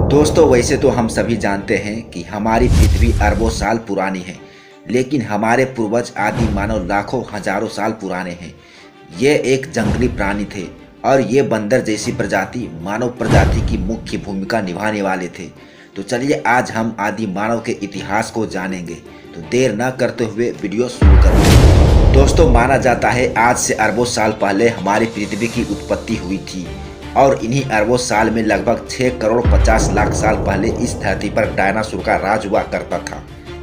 दोस्तों, वैसे तो हम सभी जानते हैं कि हमारी पृथ्वी अरबों साल पुरानी है, लेकिन हमारे पूर्वज आदि मानव लाखों हजारों साल पुराने हैं। ये एक जंगली प्राणी थे और ये बंदर जैसी प्रजाति मानव प्रजाति की मुख्य भूमिका निभाने वाले थे। तो चलिए आज हम आदि मानव के इतिहास को जानेंगे। तो देर न करते हुए वीडियो शुरू करते हैं। दोस्तों, माना जाता है आज से अरबों साल पहले हमारी पृथ्वी की उत्पत्ति हुई थी और इन्हीं अरबों साल में लगभग 6 करोड़ 50 लाख साल पहले इस धरती पर डायनासोर का राज हुआ करता था,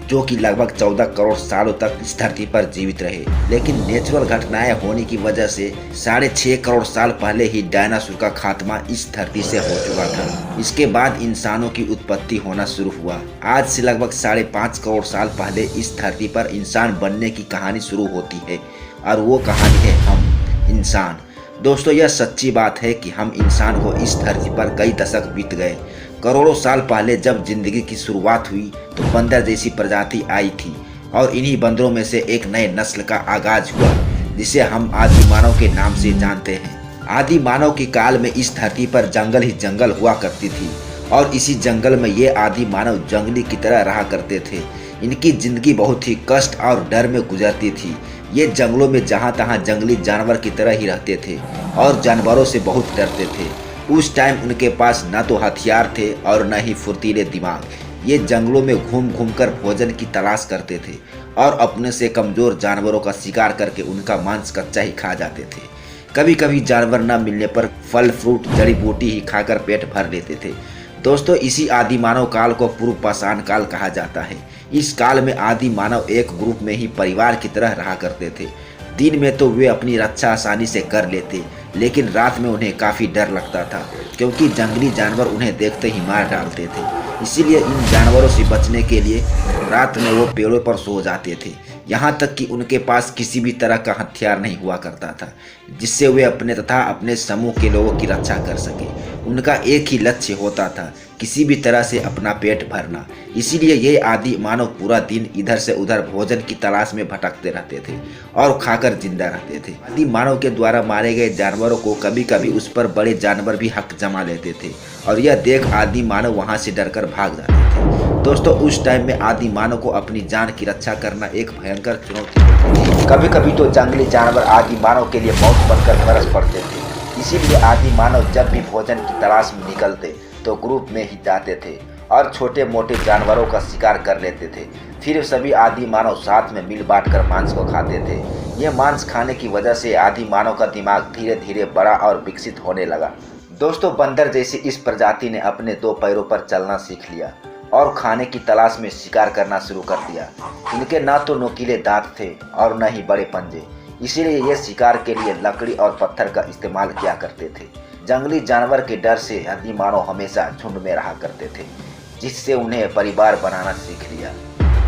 जो कि लगभग 14 करोड़ सालों तक इस धरती पर जीवित रहे। लेकिन नेचुरल घटनाएं होने की वजह से 6.5 करोड़ साल पहले ही डायनासोर का खात्मा इस धरती से हो चुका था। इसके बाद इंसानों की उत्पत्ति होना शुरू हुआ। आज से लगभग 5.5 करोड़ साल पहले इस धरती पर इंसान बनने की कहानी शुरू होती है और वो कहानी है हम इंसान। दोस्तों, यह सच्ची बात है कि हम इंसान को इस धरती पर कई दशक बीत गए। करोड़ों साल पहले जब जिंदगी की शुरुआत हुई तो बंदर जैसी प्रजाति आई थी और इन्हीं बंदरों में से एक नए नस्ल का आगाज हुआ, जिसे हम आदि मानव के नाम से जानते हैं। आदि मानव के काल में इस धरती पर जंगल ही जंगल हुआ करती थी और इसी जंगल में ये आदि मानव जंगली की तरह रहा करते थे। इनकी जिंदगी बहुत ही कष्ट और डर में गुजरती थी। ये जंगलों में जहाँ तहाँ जंगली जानवर की तरह ही रहते थे और जानवरों से बहुत डरते थे। उस टाइम उनके पास न तो हथियार थे और न ही फुर्तीले दिमाग। ये जंगलों में घूम घूम कर भोजन की तलाश करते थे और अपने से कमज़ोर जानवरों का शिकार करके उनका मांस कच्चा ही खा जाते थे। कभी कभी जानवर न मिलने पर फल फ्रूट जड़ी बूटी ही खाकर पेट भर लेते थे। दोस्तों, इसी आदि मानव काल को पूर्व पाषाण काल कहा जाता है। इस काल में आदि मानव एक ग्रुप में ही परिवार की तरह रहा करते थे। दिन में तो वे अपनी रक्षा आसानी से कर लेते, लेकिन रात में उन्हें काफ़ी डर लगता था, क्योंकि जंगली जानवर उन्हें देखते ही मार डालते थे। इसीलिए इन जानवरों से बचने के लिए रात में वो पेड़ों पर सो जाते थे। यहाँ तक कि उनके पास किसी भी तरह का हथियार नहीं हुआ करता था, जिससे वे अपने तथा अपने समूह के लोगों की रक्षा कर सके। उनका एक ही लक्ष्य होता था, किसी भी तरह से अपना पेट भरना। इसीलिए ये आदि मानव पूरा दिन इधर से उधर भोजन की तलाश में भटकते रहते थे और खाकर जिंदा रहते थे। आदि मानव के द्वारा मारे गए जानवरों को कभी कभी उस पर बड़े जानवर भी हक जमा लेते थे और यह देख आदि मानव वहां से डरकर भाग जाते थे। दोस्तों, उस टाइम में आदि मानव को अपनी जान की रक्षा करना एक भयंकर चुनौती होती थी। कभी कभी तो जंगली जानवर आदि मानव के लिए मौत बनकर बरस पड़ते थे। इसीलिए आदि मानव जब भी भोजन की तलाश में निकलते तो ग्रुप में ही जाते थे और छोटे मोटे जानवरों का शिकार कर लेते थे। फिर सभी आदि मानव साथ में मिल बांट कर मांस को खाते थे। ये मांस खाने की वजह से आदि मानव का दिमाग धीरे धीरे बड़ा और विकसित होने लगा। दोस्तों, बंदर जैसी इस प्रजाति ने अपने 2 पैरों पर चलना सीख लिया और खाने की तलाश में शिकार करना शुरू कर दिया। इनके न तो नुकीले दांत थे और न ही बड़े पंजे, इसीलिए ये शिकार के लिए लकड़ी और पत्थर का इस्तेमाल किया करते थे। जंगली जानवर के डर से आदि मानव हमेशा झुंड में रहा करते थे, जिससे उन्हें परिवार बनाना सीख लिया।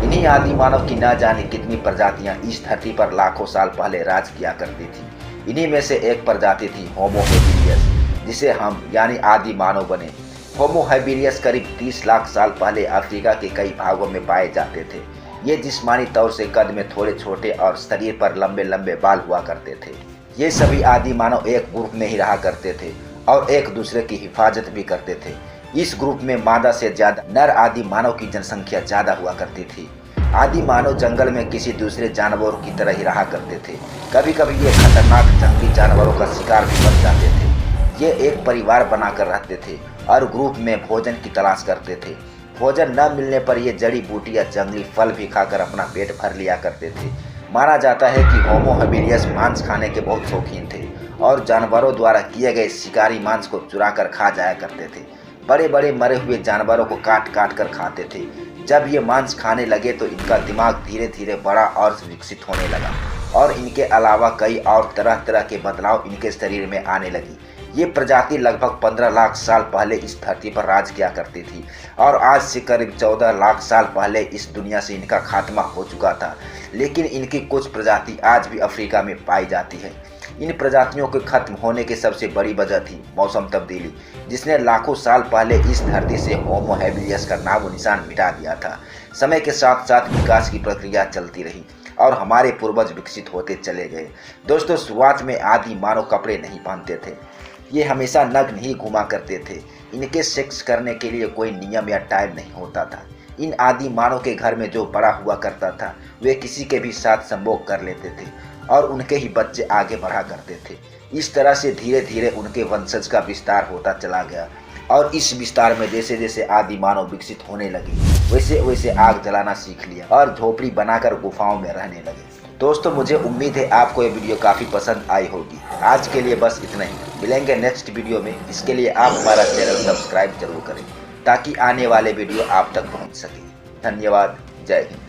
इन्हीं आदि मानव की न जाने कितनी प्रजातियां इस धरती पर लाखों साल पहले राज किया करती थी। इन्हीं में से एक प्रजाति थी होमो हेबिलियस, जिसे हम यानी आदि मानव बने। होमो हेबिलियस करीब 30 लाख साल पहले अफ्रीका के कई भागों में पाए जाते थे। ये जिस्मानी तौर से कद में थोड़े छोटे और शरीर पर लंबे लंबे बाल हुआ करते थे। ये सभी आदि मानव एक ग्रुप में ही रहा करते थे और एक दूसरे की हिफाजत भी करते थे। इस ग्रुप में मादा से ज्यादा नर आदि मानव की जनसंख्या ज्यादा हुआ करती थी। आदि मानव जंगल में किसी दूसरे जानवरों की तरह ही रहा करते थे। कभी कभी ये खतरनाक जंगली जानवरों का शिकार भी बन जाते थे। ये एक परिवार बनाकर रहते थे और ग्रुप में भोजन की तलाश करते थे। भोजन न मिलने पर ये जड़ी बूटी या जंगली फल भी खाकर अपना पेट भर लिया करते थे। माना जाता है कि होमो हेबिलियस मांस खाने के बहुत शौकीन थे और जानवरों द्वारा किए गए शिकारी मांस को चुरा कर खा जाया करते थे। बड़े बड़े मरे हुए जानवरों को काट काट कर खाते थे। जब ये मांस खाने लगे तो इनका दिमाग धीरे धीरे बड़ा और विकसित होने लगा और इनके अलावा कई और तरह तरह के बदलाव इनके शरीर में आने लगी। ये प्रजाति लगभग 15 लाख साल पहले इस धरती पर राज किया करती थी और आज से करीब 14 लाख साल पहले इस दुनिया से इनका खात्मा हो चुका था। लेकिन इनकी कुछ प्रजाति आज भी अफ्रीका में पाई जाती है। इन प्रजातियों के खत्म होने की सबसे बड़ी वजह थी मौसम तब्दीली, जिसने लाखों साल पहले इस धरती से होमो हेबिलियस का नामो निशान मिटा दिया था। समय के साथ साथ विकास की प्रक्रिया चलती रही और हमारे पूर्वज विकसित होते चले गए। दोस्तों, शुरुआत में आदि मानव कपड़े नहीं पहनते थे। ये हमेशा नग्न ही घुमा करते थे। इनके सेक्स करने के लिए कोई नियम या टाइम नहीं होता था। इन आदि मानव के घर में जो बड़ा हुआ करता था वे किसी के भी साथ संभोग कर लेते थे और उनके ही बच्चे आगे बढ़ा करते थे। इस तरह से धीरे धीरे उनके वंशज का विस्तार होता चला गया और इस विस्तार में जैसे जैसे आदि मानव विकसित होने लगे वैसे वैसे आग जलाना सीख लिया और झोपड़ी बनाकर गुफाओं में रहने लगे। दोस्तों, मुझे उम्मीद है आपको ये वीडियो काफ़ी पसंद आई होगी। आज के लिए बस इतना ही। मिलेंगे नेक्स्ट वीडियो में। इसके लिए आप हमारा चैनल सब्सक्राइब जरूर करें ताकि आने वाले वीडियो आप तक पहुंच सके। धन्यवाद। जय हिंद।